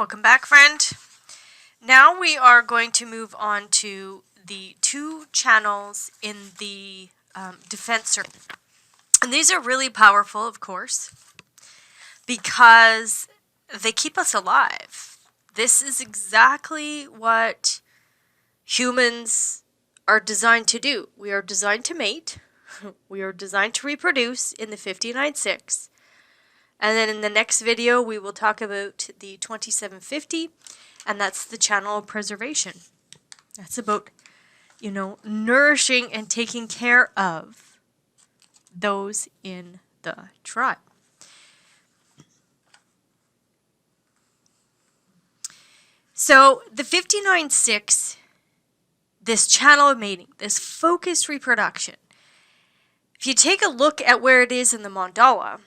Welcome back, friend. Now we are going to move on to the two channels in the defense circle. And these are really powerful, of course, because they keep us alive. This is exactly what humans are designed to do. We are designed to mate. We are designed to reproduce in the 59.6. And then in the next video, we will talk about the 2750, and that's the channel of preservation. That's about, nourishing and taking care of those in the tribe. So the 59.6, this channel of mating, this focused reproduction, if you take a look at where it is in the mandala,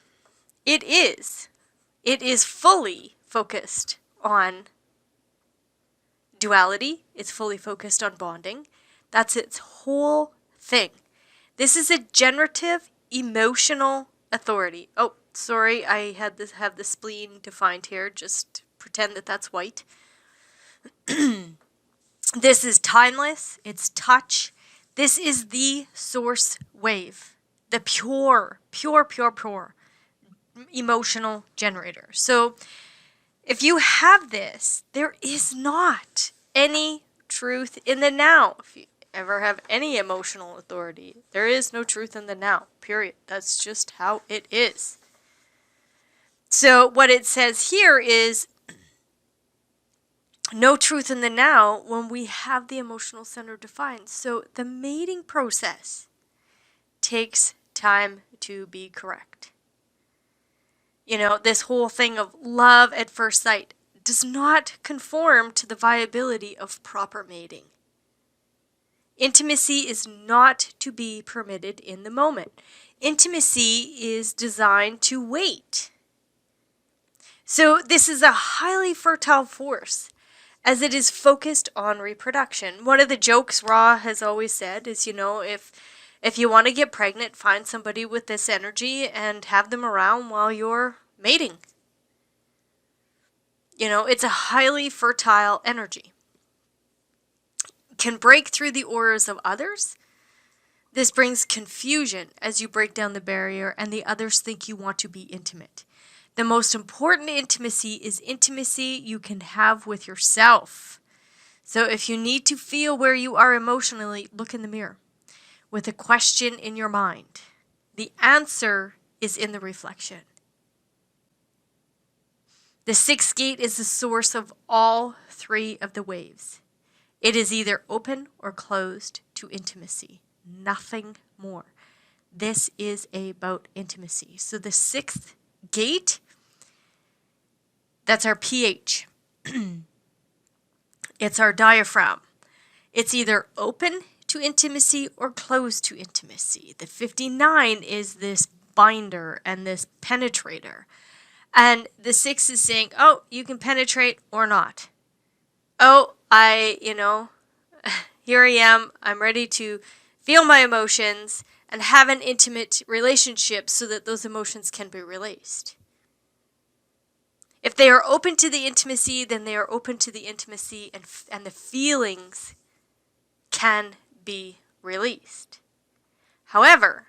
it is fully focused on duality. It's fully focused on bonding. That's its whole thing. This is a generative, emotional authority. Oh, sorry, I have the spleen defined here. Just pretend that that's white. This is timeless. It's touch. This is the source wave. The pure emotional generator. So if you have this, there is not any truth in the now. If you ever have any emotional authority, there is no truth in the now, period. That's just how it is. So what it says here is no truth in the now when we have the emotional center defined. So the mating process takes time to be correct. This whole thing of love at first sight does not conform to the viability of proper mating. Intimacy is not to be permitted in the moment. Intimacy is designed to wait. So this is a highly fertile force as it is focused on reproduction. One of the jokes Ra has always said is, if you want to get pregnant, find somebody with this energy and have them around while you're mating. It's a highly fertile energy. Can break through the auras of others. This brings confusion as you break down the barrier and the others think you want to be intimate. The most important intimacy is intimacy you can have with yourself. So if you need to feel where you are emotionally, look in the mirror with a question in your mind. The answer is in the reflection. The sixth gate is the source of all three of the waves. It is either open or closed to intimacy. Nothing more. This is about intimacy. So the sixth gate, that's our pH. It's our diaphragm. It's either open to intimacy or closed to intimacy. The 59 is this binder and this penetrator. And the 6 is saying, oh, you can penetrate or not. Oh, here I am. I'm ready to feel my emotions and have an intimate relationship so that those emotions can be released. If they are open to the intimacy, then they are open to the intimacy and the feelings can be released. However,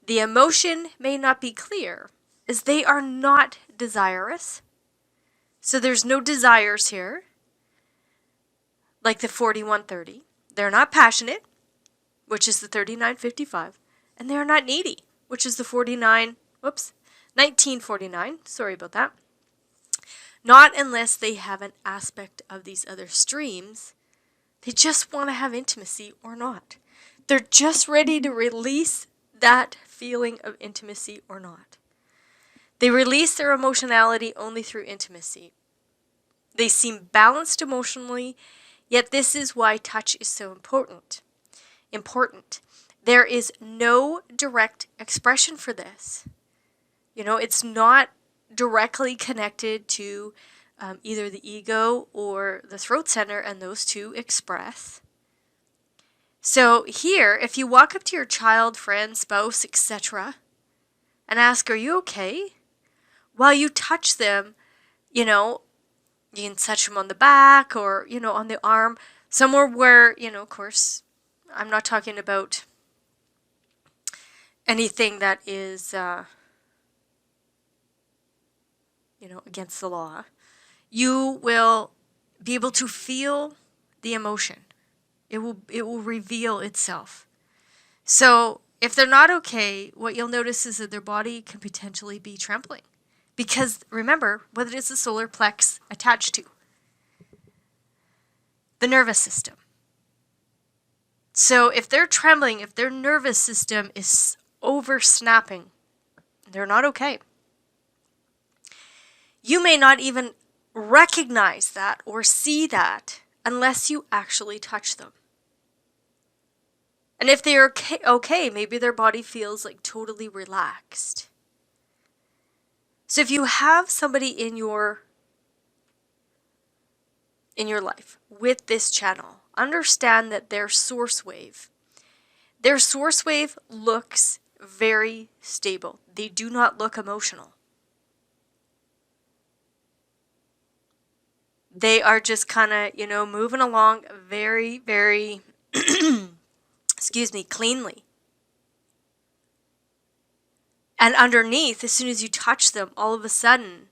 the emotion may not be clear as they are not desirous. So there's no desires here, like the 4130. They're not passionate, which is the 3955, and they're not needy, which is the 1949. Sorry about that. Not unless they have an aspect of these other streams. They just want to have intimacy or not. They're just ready to release that feeling of intimacy or not. They release their emotionality only through intimacy. They seem balanced emotionally, yet this is why touch is so important. There is no direct expression for this. It's not directly connected to either the ego or the throat center, and those two express. So here, if you walk up to your child, friend, spouse, etc., and ask, are you okay? While you touch them, You can touch them on the back or, on the arm, somewhere where, of course, I'm not talking about anything that is, against the law. You will be able to feel the emotion. It will reveal itself. So if they're not okay, what you'll notice is that their body can potentially be trembling. Because remember, what is the solar plex attached to? The nervous system. So if they're trembling, if their nervous system is over snapping, they're not okay. You may not even recognize that or see that unless you actually touch them. And if they're okay, maybe their body feels like totally relaxed. So if you have somebody in your life with this channel, understand that their source wave looks very stable. They do not look emotional. They are just kind of, moving along very, very, cleanly. And underneath, as soon as you touch them, all of a sudden,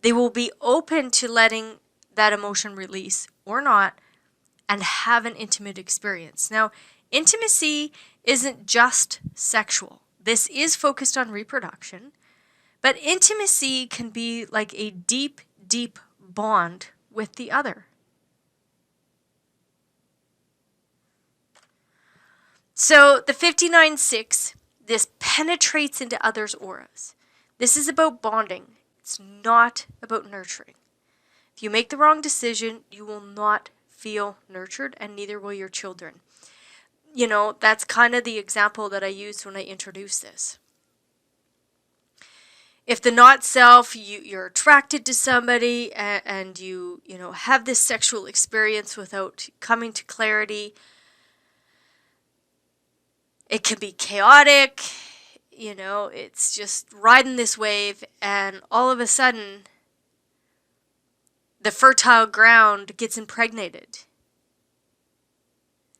they will be open to letting that emotion release or not and have an intimate experience. Now, intimacy isn't just sexual. This is focused on reproduction, but intimacy can be like a deep, deep bond with the other. So the 59-6, this penetrates into others' auras. This is about bonding. It's not about nurturing. If you make the wrong decision, you will not feel nurtured, and neither will your children. That's kind of the example that I used when I introduced this. If the not self, you're attracted to somebody and you have this sexual experience without coming to clarity, it can be chaotic, it's just riding this wave, and all of a sudden, the fertile ground gets impregnated.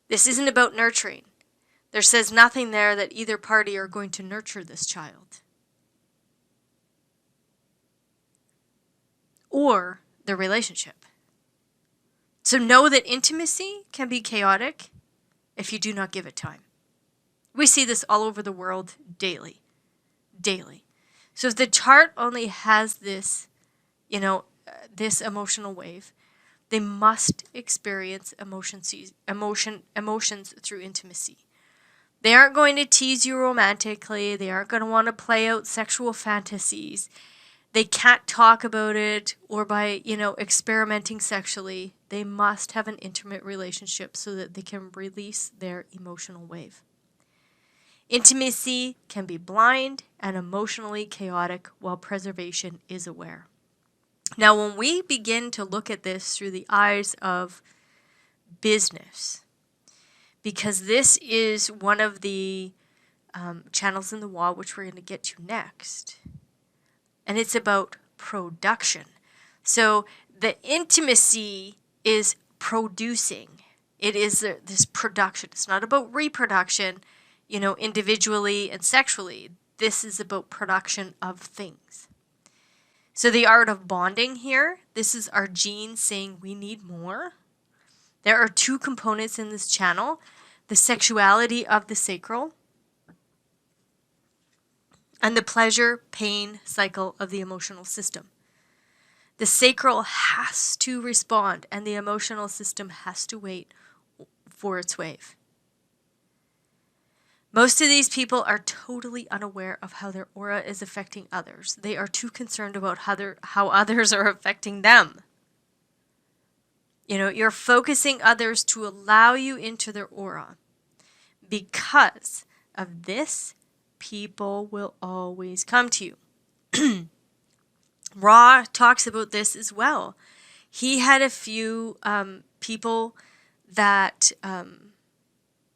This isn't about nurturing. There says nothing there that either party are going to nurture this child. Or the relationship. So know that intimacy can be chaotic if you do not give it time. We see this all over the world daily. Daily. So if the chart only has this, this emotional wave, they must experience emotions through intimacy. They aren't going to tease you romantically. They aren't going to want to play out sexual fantasies. They can't talk about it or by, experimenting sexually. They must have an intimate relationship so that they can release their emotional wave. Intimacy can be blind and emotionally chaotic while preservation is aware. Now, when we begin to look at this through the eyes of business, because this is one of the channels in the wall, which we're going to get to next, and it's about production. So the intimacy is producing. It is this production. It's not about reproduction, individually and sexually. This is about production of things. So the art of bonding here, this is our genes saying we need more. There are two components in this channel, the sexuality of the sacral and the pleasure-pain cycle of the emotional system. The sacral has to respond and the emotional system has to wait for its wave. Most of these people are totally unaware of how their aura is affecting others. They are too concerned about how others are affecting them. You're focusing others to allow you into their aura. Because of this, people will always come to you. Ra talks about this as well. He had a few people that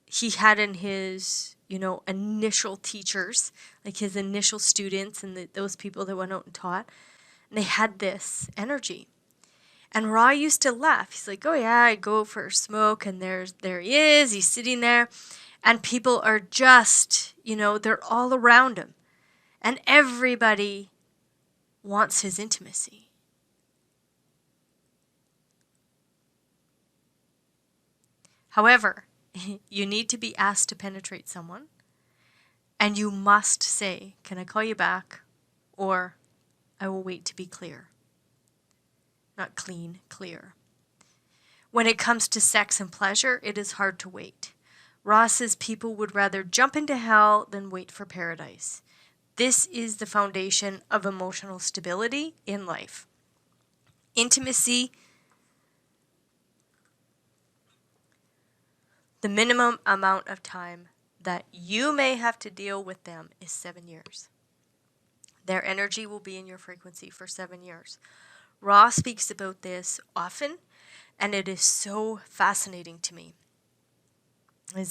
he had in his, initial teachers, like his initial students and those people that went out and taught, and they had this energy. And Ra used to laugh. He's like, oh yeah, I go for a smoke and there he is. He's sitting there. And people are just, they're all around him. And everybody wants his intimacy. However, you need to be asked to penetrate someone. And you must say, can I call you back? Or I will wait to be clear. Not clean, clear. When it comes to sex and pleasure, it is hard to wait. Ra says people would rather jump into hell than wait for paradise. This is the foundation of emotional stability in life. Intimacy, the minimum amount of time that you may have to deal with them is 7 years. Their energy will be in your frequency for 7 years. Ra speaks about this often, and it is so fascinating to me.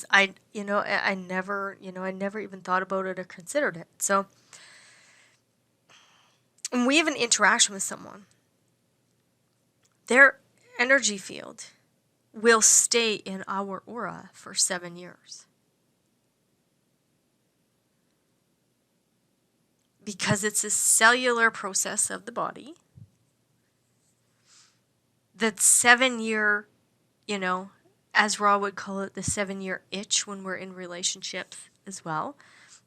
I never even thought about it or considered it. So when we have an interaction with someone, their energy field will stay in our aura for 7 years. Because it's a cellular process of the body. That 7-year, as Ra would call it, the 7-year itch when we're in relationships as well.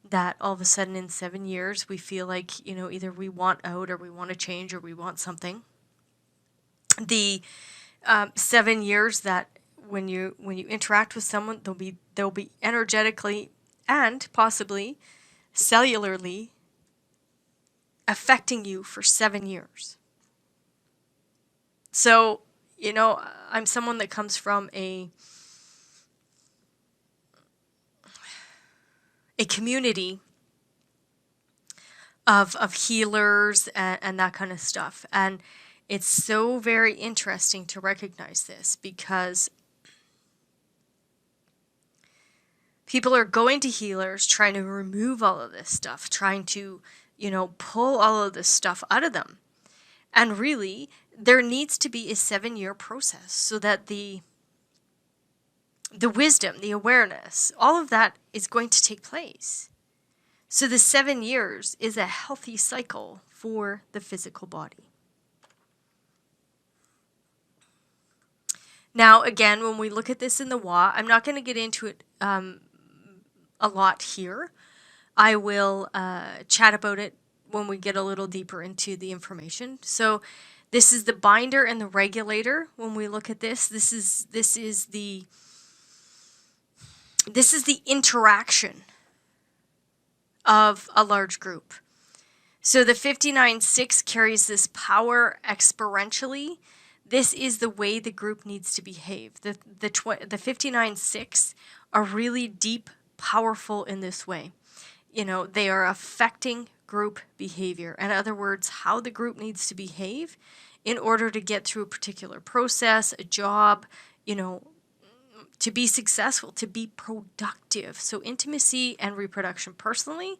That all of a sudden in 7 years we feel like, either we want out or we want to change or we want something. The 7 years that when you interact with someone, they'll be energetically and possibly cellularly affecting you for 7 years. So, I'm someone that comes from a community of healers and that kind of stuff. And it's so very interesting to recognize this because people are going to healers trying to remove all of this stuff, trying to, pull all of this stuff out of them. And really, there needs to be a 7-year process so that the wisdom, the awareness, all of that is going to take place. So the 7 years is a healthy cycle for the physical body. Now, again, when we look at this in the Wa, I'm not going to get into it a lot here. I will chat about it when we get a little deeper into the information. So this is the binder and the regulator. When we look at this, this is the interaction of a large group. So the 59-6 carries this power exponentially. This is the way the group needs to behave. The 59-6 are really deep, powerful in this way. They are affecting group behavior. In other words, how the group needs to behave in order to get through a particular process, a job, to be successful, to be productive. So intimacy and reproduction personally,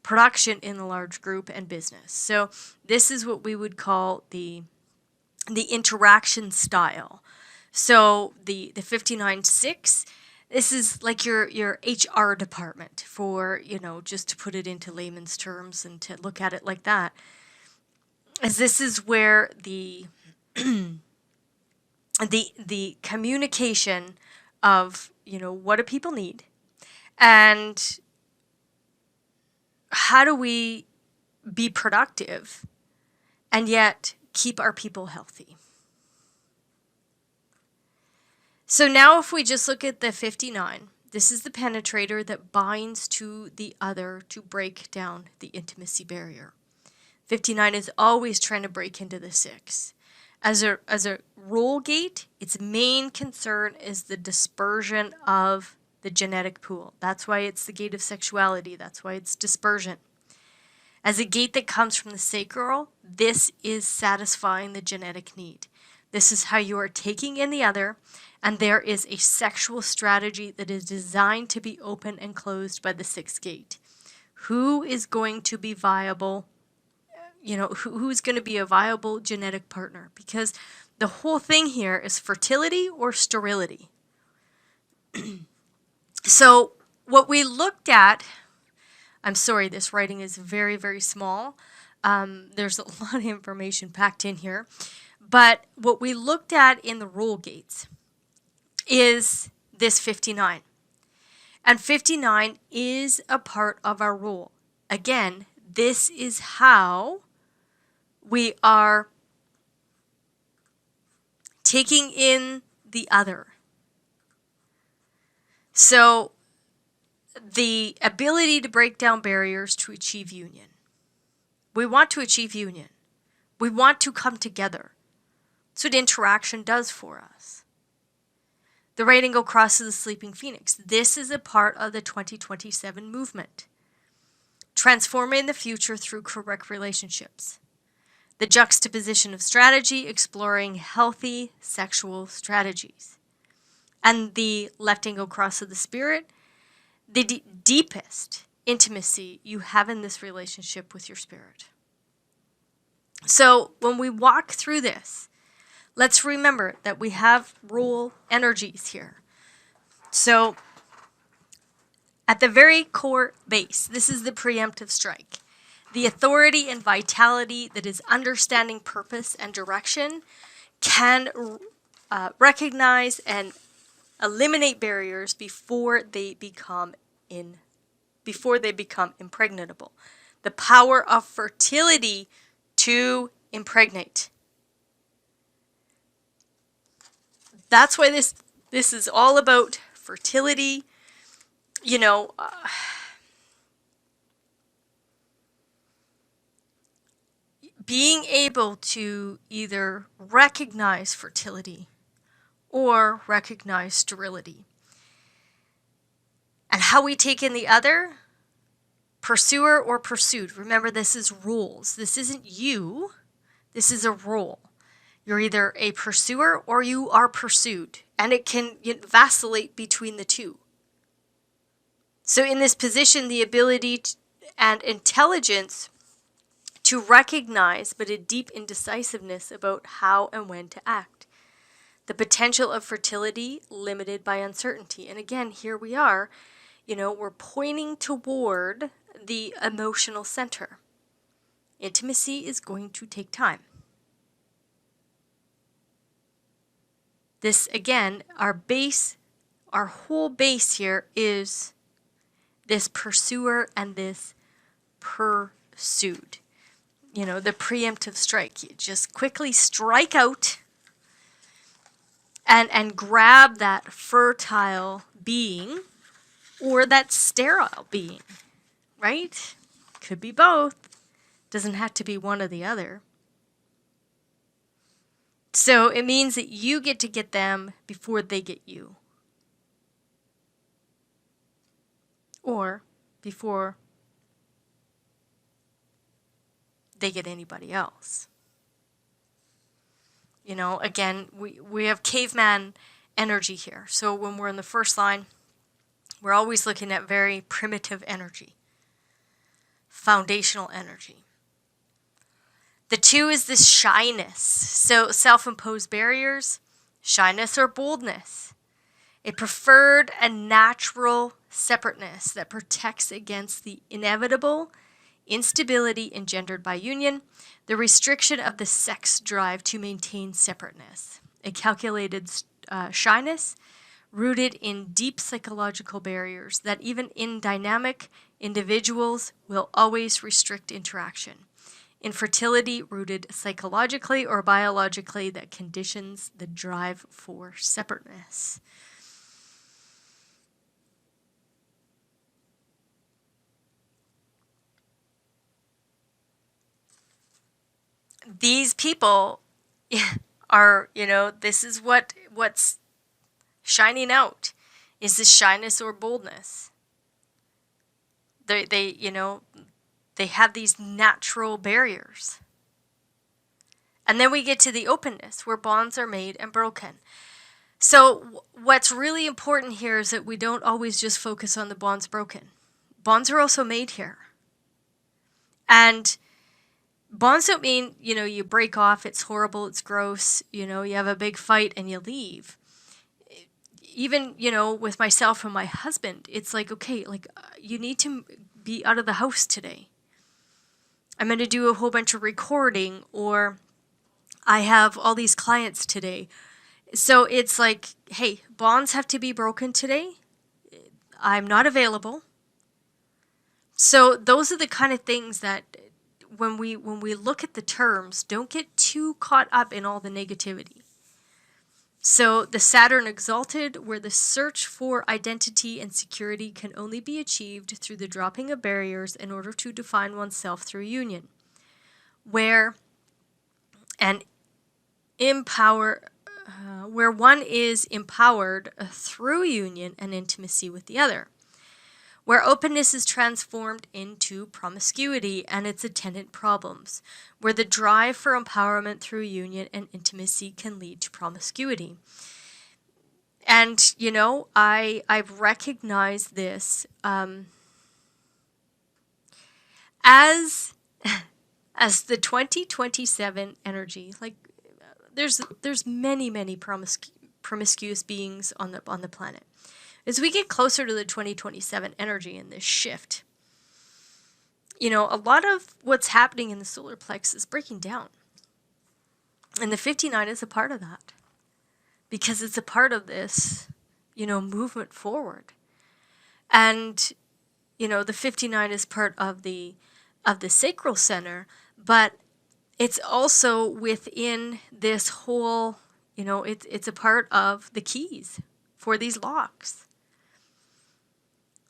production in the large group, and business. So this is what we would call the interaction style. So the 59-6, this is like your HR department for, just to put it into layman's terms and to look at it like that. As this is where the communication of, what do people need and how do we be productive and yet keep our people healthy. So now if we just look at the 59, this is the penetrator that binds to the other to break down the intimacy barrier. 59 is always trying to break into the 6. As a role gate, its main concern is the dispersion of the genetic pool. That's why it's the gate of sexuality. That's why it's dispersion. As a gate that comes from the sacral, this is satisfying the genetic need. This is how you are taking in the other, and there is a sexual strategy that is designed to be open and closed by the 6th gate. Who is going to be viable? Who's going to be a viable genetic partner? Because The whole thing here is fertility or sterility. So what we looked at, I'm sorry, this writing is very, very small. There's a lot of information packed in here. But what we looked at in the rule gates is this 59. And 59 is a part of our rule. Again, this is how we are taking in the other. So the ability to break down barriers to achieve union. We want to achieve union. We want to come together. That's what interaction does for us. The right angle crosses the sleeping phoenix. This is a part of the 2027 movement. Transforming the future through correct relationships. The juxtaposition of strategy, exploring healthy sexual strategies. And the left angle cross of the spirit, the deepest intimacy you have in this relationship with your spirit. So when we walk through this, let's remember that we have rule energies here. So at the very core base, this is the preemptive strike. The authority and vitality that is understanding purpose and direction can recognize and eliminate barriers before they become impregnable. The power of fertility to impregnate. That's why this is all about fertility. You know, being able to either recognize fertility or recognize sterility. And how we take in the other, pursuer or pursued. Remember, this is rules. This isn't you. This is a rule. You're either a pursuer or you are pursued. And it can vacillate between the two. So in this position, the ability and intelligence to recognize, but a deep indecisiveness about how and when to act. The potential of fertility limited by uncertainty. And again, here we are, we're pointing toward the emotional center. Intimacy is going to take time. This, again, our whole base here is this pursuer and this pursued. The preemptive strike. You just quickly strike out and grab that fertile being or that sterile being, right? Could be both. Doesn't have to be one or the other. So it means that you get to get them before they get you. Or before they get anybody else. Again, we have caveman energy here. So when we're in the first line, we're always looking at very primitive energy, foundational energy. The 2 is this shyness. So self-imposed barriers, shyness or boldness. A preferred and natural separateness that protects against the inevitable instability engendered by union, the restriction of the sex drive to maintain separateness, a calculated shyness rooted in deep psychological barriers that even in dynamic individuals will always restrict interaction. Infertility rooted psychologically or biologically that conditions the drive for separateness. These people are, this is what's shining out, is this shyness or boldness. They have these natural barriers. And then we get to the openness, where bonds are made and broken. So what's really important here is that we don't always just focus on the bonds broken. Bonds are also made here. And bonds don't mean, you break off, it's horrible, it's gross, you have a big fight and you leave. Even, with myself and my husband, it's like, okay, like, you need to be out of the house today. I'm going to do a whole bunch of recording, or I have all these clients today. So it's like, hey, bonds have to be broken today. I'm not available. So those are the kind of things that when we look at the terms, don't get too caught up in all the negativity. So the Saturn exalted, where the search for identity and security can only be achieved through the dropping of barriers in order to define oneself through union, where one is empowered through union and intimacy with the other, where openness is transformed into promiscuity and its attendant problems, where the drive for empowerment through union and intimacy can lead to promiscuity. And, I've recognized this as the 2027 energy. Like, there's many promiscuous beings on the planet. As we get closer to the 2027 energy and this shift, a lot of what's happening in the solar plexus is breaking down. And the 59 is a part of that. Because it's a part of this, movement forward. And, the 59 is part of the sacral center, but it's also within this whole, it's a part of the keys for these locks.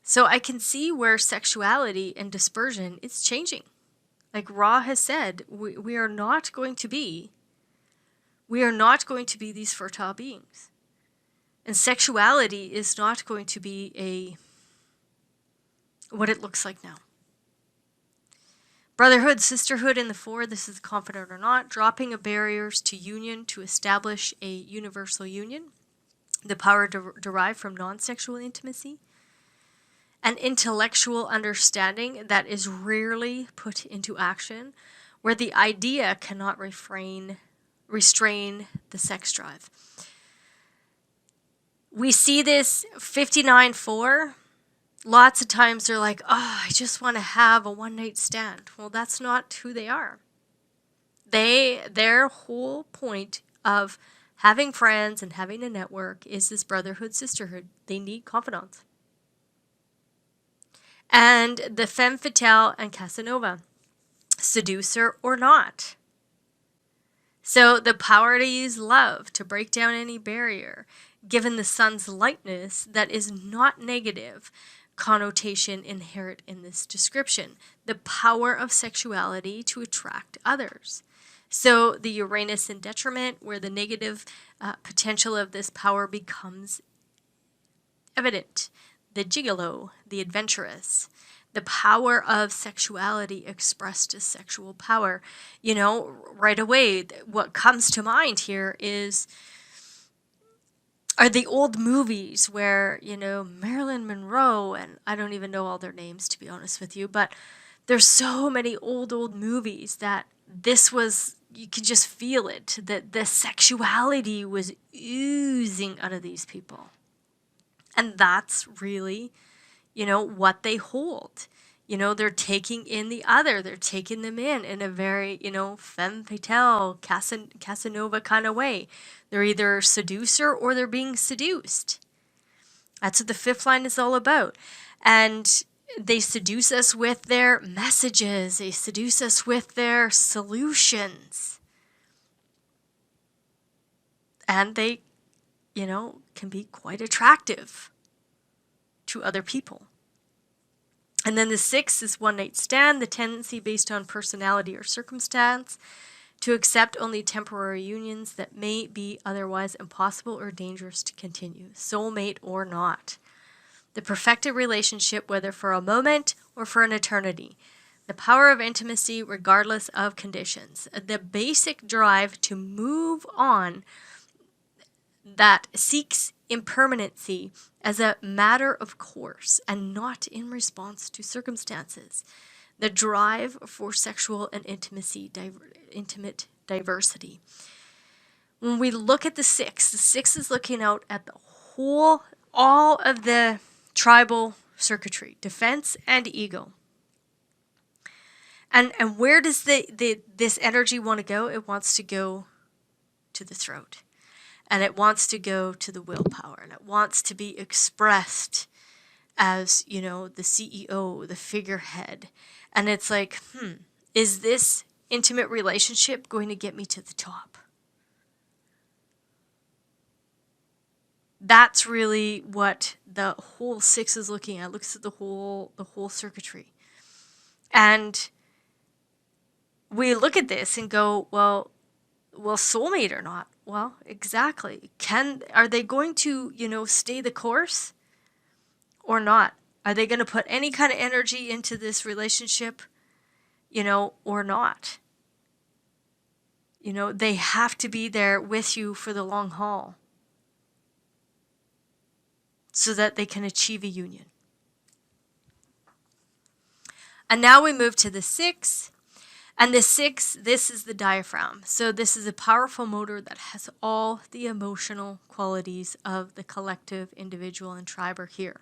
So I can see where sexuality and dispersion is changing. Like Ra has said, we are not going to be these fertile beings. And sexuality is not going to be what it looks like now. Brotherhood, sisterhood in the 4, this is confident or not, dropping of barriers to union to establish a universal union, the power derived from non-sexual intimacy, an intellectual understanding that is rarely put into action, where the idea cannot restrain the sex drive. We see this 59-4. Lots of times they're like, oh, I just want to have a one-night stand. Well, that's not who they are. Their whole point of having friends and having a network is this brotherhood, sisterhood. They need confidants. And the Femme, Fatale, and Casanova, seducer or not. So the power to use love to break down any barrier, given the sun's lightness that is not negative connotation inherent in this description. The power of sexuality to attract others. So the Uranus in detriment, where the negative potential of this power becomes evident. The gigolo, the adventurous, the power of sexuality expressed as sexual power. Right away, what comes to mind here are the old movies where, Marilyn Monroe, and I don't even know all their names, to be honest with you, but there's so many old movies that this was, you could just feel it, that the sexuality was oozing out of these people. And that's really, what they hold. They're taking in the other. They're taking them in a very, femme fatale, Casanova kind of way. They're either a seducer or they're being seduced. That's what the 5th line is all about. And they seduce us with their messages. They seduce us with their solutions. And they, can be quite attractive to other people. And then the 6 is one-night stand, the tendency based on personality or circumstance to accept only temporary unions that may be otherwise impossible or dangerous to continue, soulmate or not. The perfected relationship, whether for a moment or for an eternity. The power of intimacy regardless of conditions. The basic drive to move on that seeks impermanency as a matter of course and not in response to circumstances. the drive for sexual and intimate diversity. When we look at the six is looking out at all of the tribal circuitry, defense and ego. And where does this energy want to go? It wants to go to the throat. And it wants to go to the willpower. And it wants to be expressed as, the CEO, the figurehead. And it's like, is this intimate relationship going to get me to the top? That's really what the whole six is looking at. It looks at the whole circuitry. And we look at this and go, well, soulmate or not? Well, exactly. Are they going to, stay the course or not? Are they going to put any kind of energy into this relationship, or not? They have to be there with you for the long haul so that they can achieve a union. And now we move to the six. And the six, this is the diaphragm. So this is a powerful motor that has all the emotional qualities of the collective, individual, and tribe are here.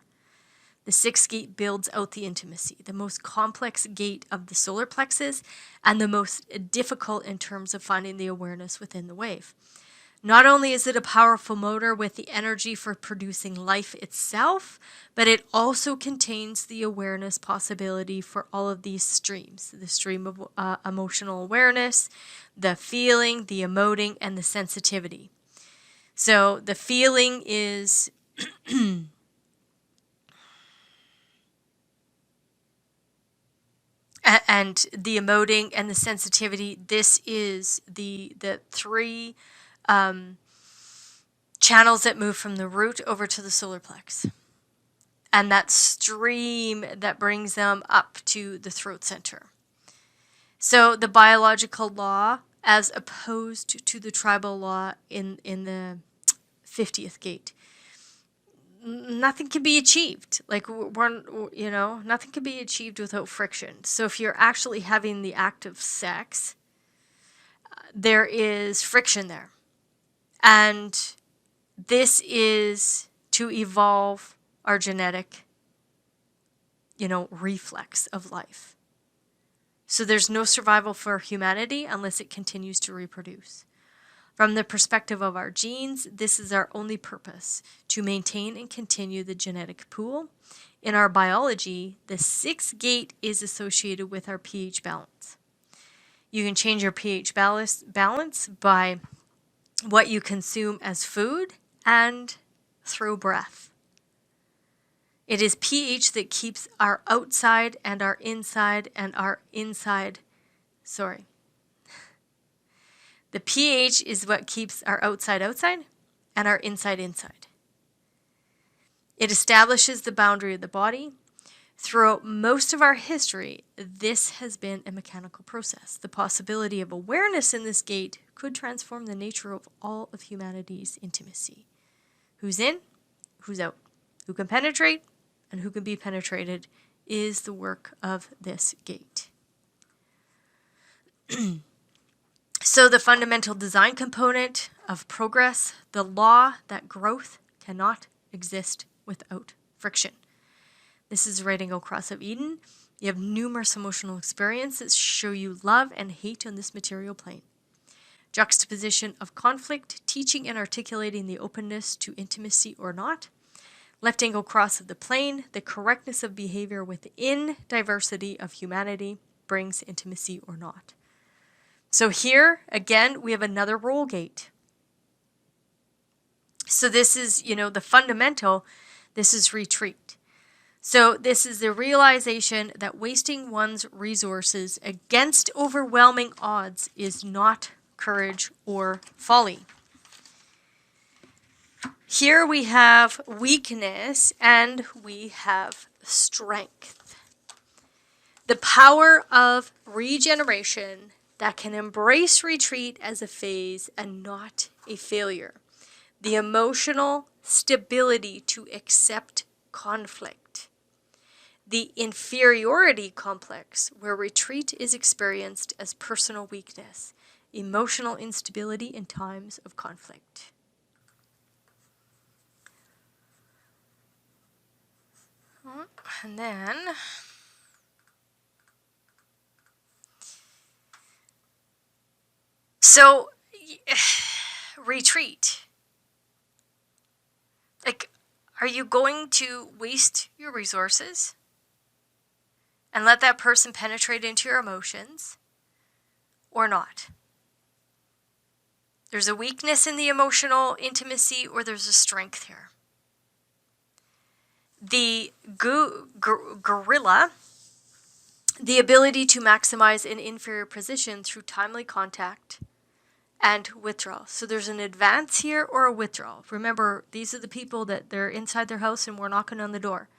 The sixth gate builds out the intimacy, the most complex gate of the solar plexus, and the most difficult in terms of finding the awareness within the wave. Not only is it a powerful motor with the energy for producing life itself, but it also contains the awareness possibility for all of these streams. The stream of emotional awareness, the feeling, the emoting, and the sensitivity. So the feeling is and the emoting and the sensitivity, this is the three channels that move from the root over to the solar plex. And that stream that brings them up to the throat center. So the biological law, as opposed to the tribal law in the 50th gate, nothing can be achieved. Like, nothing can be achieved without friction. So if you're actually having the act of sex, there is friction there. And this is to evolve our genetic, reflex of life. So there's no survival for humanity unless it continues to reproduce. From the perspective of our genes, this is our only purpose, to maintain and continue the genetic pool. In our biology, the sixth gate is associated with our pH balance. You can change your pH balance by what you consume as food and through breath. It is pH that keeps our outside and our inside and our inside, The pH is what keeps our outside and our inside inside. It establishes the boundary of the body. Throughout most of our history, this has been a mechanical process. The possibility of awareness in this gate could transform the nature of all of humanity's intimacy. Who's in, who's out, who can penetrate, and who can be penetrated is the work of this gate. So the fundamental design component of progress, the law that growth cannot exist without friction. This is writing across of Eden. You have numerous emotional experiences show you love and hate on this material plane. Juxtaposition of conflict, teaching and articulating the openness to intimacy or not. Left angle cross of the plane, the correctness of behavior within diversity of humanity brings intimacy or not. So here, again, we have another roll gate. So this is, the fundamental, this is retreat. So this is the realization that wasting one's resources against overwhelming odds is not courage or folly. Here we have weakness and we have strength. The power of regeneration that can embrace retreat as a phase and not a failure. The emotional stability to accept conflict. The inferiority complex, where retreat is experienced as personal weakness, emotional instability in times of conflict. And then so retreat. Like, are you going to waste your resources and let that person penetrate into your emotions or not? There's a weakness in the emotional intimacy, or there's a strength here. The gorilla, the ability to maximize an inferior position through timely contact and withdrawal. So there's an advance here or a withdrawal. Remember, these are the people that they're inside their house and we're knocking on the door.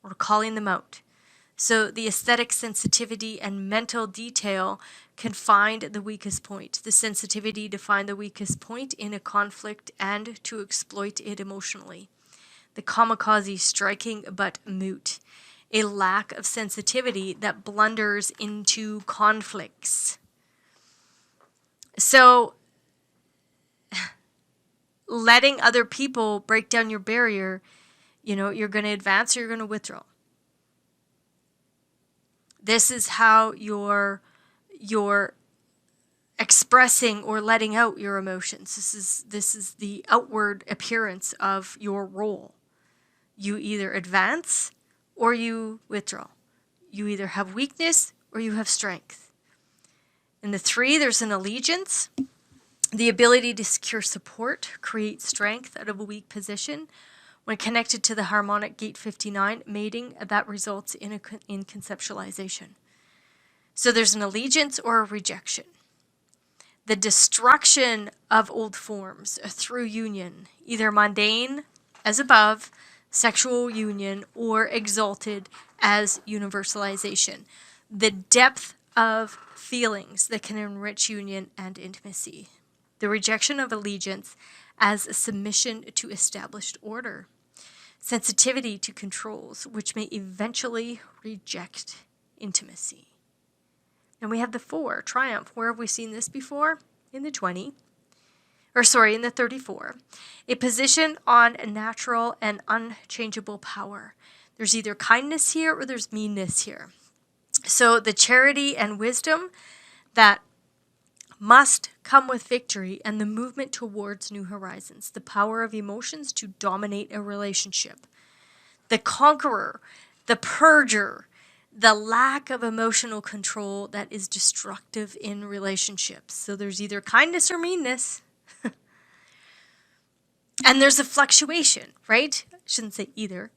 We're calling them out. So the aesthetic sensitivity and mental detail can find the weakest point. The sensitivity to find the weakest point in a conflict and to exploit it emotionally. The kamikaze striking but moot. A lack of sensitivity that blunders into conflicts. So letting other people break down your barrier, you're going to advance or you're going to withdraw. This is how you're expressing or letting out your emotions. This is the outward appearance of your role. You either advance or you withdraw. You either have weakness or you have strength. In the 3, there's an allegiance. The ability to secure support, create strength out of a weak position. When connected to the harmonic gate 59, mating, that results in conceptualization. So there's an allegiance or a rejection. The destruction of old forms through union, either mundane as above, sexual union, or exalted as universalization. The depth of feelings that can enrich union and intimacy. The rejection of allegiance as a submission to established order. Sensitivity to controls, which may eventually reject intimacy. And we have the 4, triumph. Where have we seen this before? In the 34. A position on natural and unchangeable power. There's either kindness here or there's meanness here. So the charity and wisdom that must come with victory and the movement towards new horizons. The power of emotions to dominate a relationship. The conqueror, the purger, the lack of emotional control that is destructive in relationships. So there's either kindness or meanness. And there's a fluctuation, right? I shouldn't say either.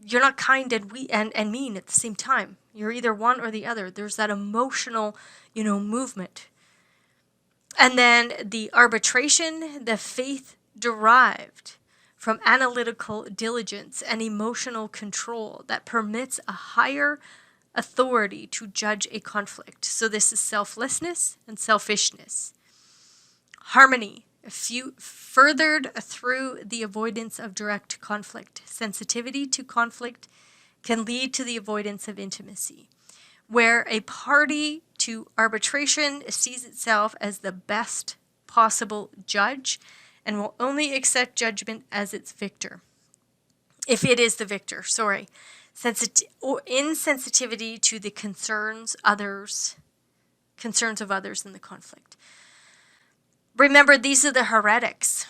You're not kind and mean at the same time. You're either one or the other. There's that emotional, movement. And then the arbitration, the faith derived from analytical diligence and emotional control that permits a higher authority to judge a conflict. So this is selflessness and selfishness. Harmony, furthered through the avoidance of direct conflict. Sensitivity to conflict can lead to the avoidance of intimacy, where a party to arbitration sees itself as the best possible judge and will only accept judgment as its victor. If it is the victor, insensitivity to the concerns of others in the conflict. Remember, these are the heretics.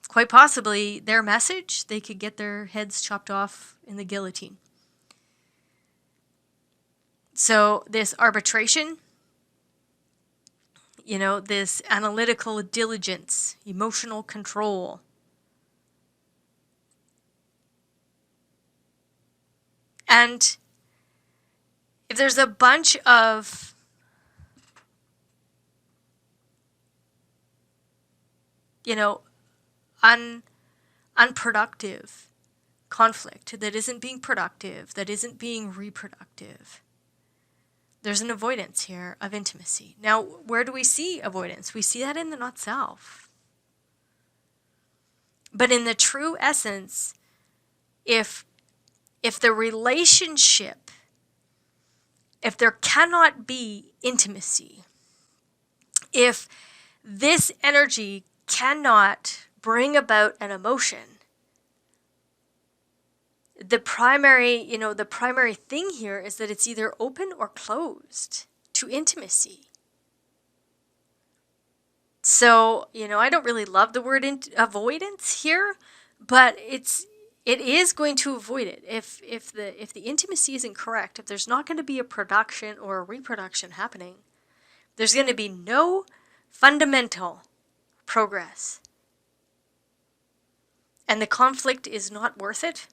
Quite possibly their message, they could get their heads chopped off in the guillotine. So this arbitration, this analytical diligence, emotional control. And if there's a bunch of unproductive conflict that isn't being productive, that isn't being reproductive, there's an avoidance here of intimacy. Now, where do we see avoidance? We see that in the not self. But in the true essence, if if the relationship, if there cannot be intimacy, if this energy cannot bring about an emotion, the primary thing here is that it's either open or closed to intimacy. So, I don't really love the word avoidance here, but it is going to avoid it. If the intimacy isn't correct, if there's not going to be a production or a reproduction happening, there's going to be no fundamental progress. And the conflict is not worth it.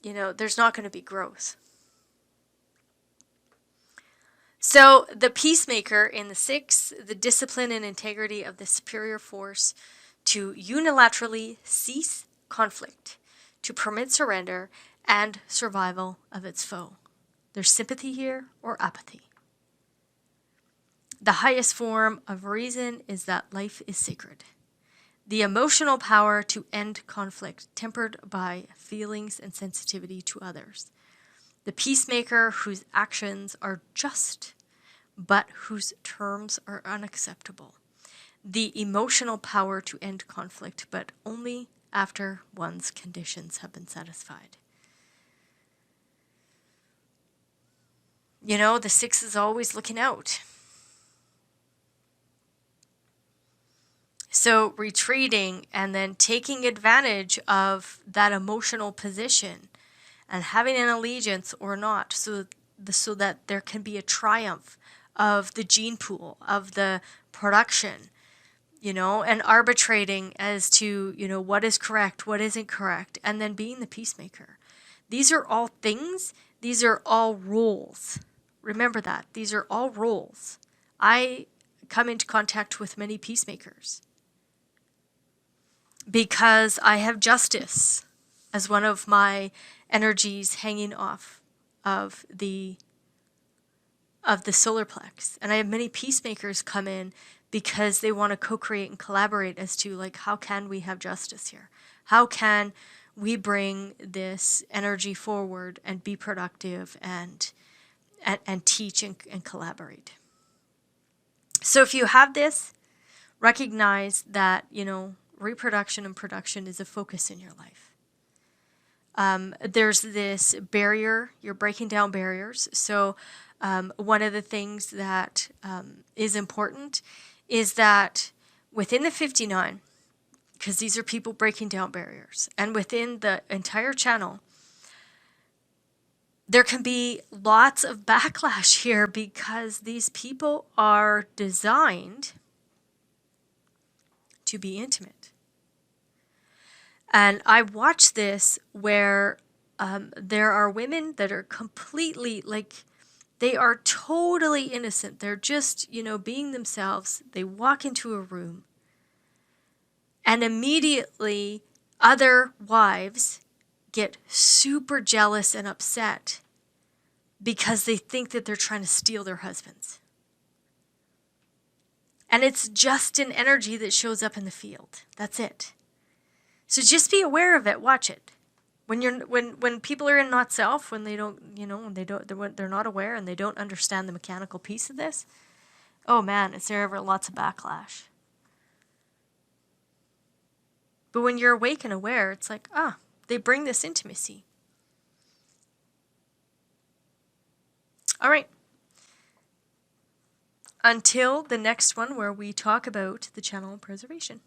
There's not going to be growth. So the peacemaker in the 6, the discipline and integrity of the superior force to unilaterally cease conflict, to permit surrender and survival of its foe. There's sympathy here or apathy. The highest form of reason is that life is sacred. The emotional power to end conflict, tempered by feelings and sensitivity to others. The peacemaker whose actions are just, but whose terms are unacceptable. The emotional power to end conflict, but only after one's conditions have been satisfied. The 6 is always looking out. So retreating and then taking advantage of that emotional position and having an allegiance or not, so that there can be a triumph of the gene pool, of the production, and arbitrating as to, what is correct, what isn't correct, and then being the peacemaker. These are all things, these are all roles. Remember that. These are all roles. I come into contact with many peacemakers because I have justice as one of my energies hanging off of the solar plex. And I have many peacemakers come in because they want to co-create and collaborate as to, like, how can we have justice here? How can we bring this energy forward and be productive and teach and collaborate? So if you have this, recognize that, reproduction and production is a focus in your life. There's this barrier, you're breaking down barriers. So one of the things that is important is that within the 59, because these are people breaking down barriers, and within the entire channel, there can be lots of backlash here because these people are designed to be intimate. And I watch this where there are women that are completely, like, they are totally innocent. They're just, being themselves. They walk into a room and immediately other wives get super jealous and upset because they think that they're trying to steal their husbands. And it's just an energy that shows up in the field. That's it. So just be aware of it. Watch it. When people are in not self, when they don't, they're not aware and they don't understand the mechanical piece of this. Oh man, is there ever lots of backlash? But when you're awake and aware, it's like, they bring this intimacy. All right. Until the next one where we talk about the channel of preservation.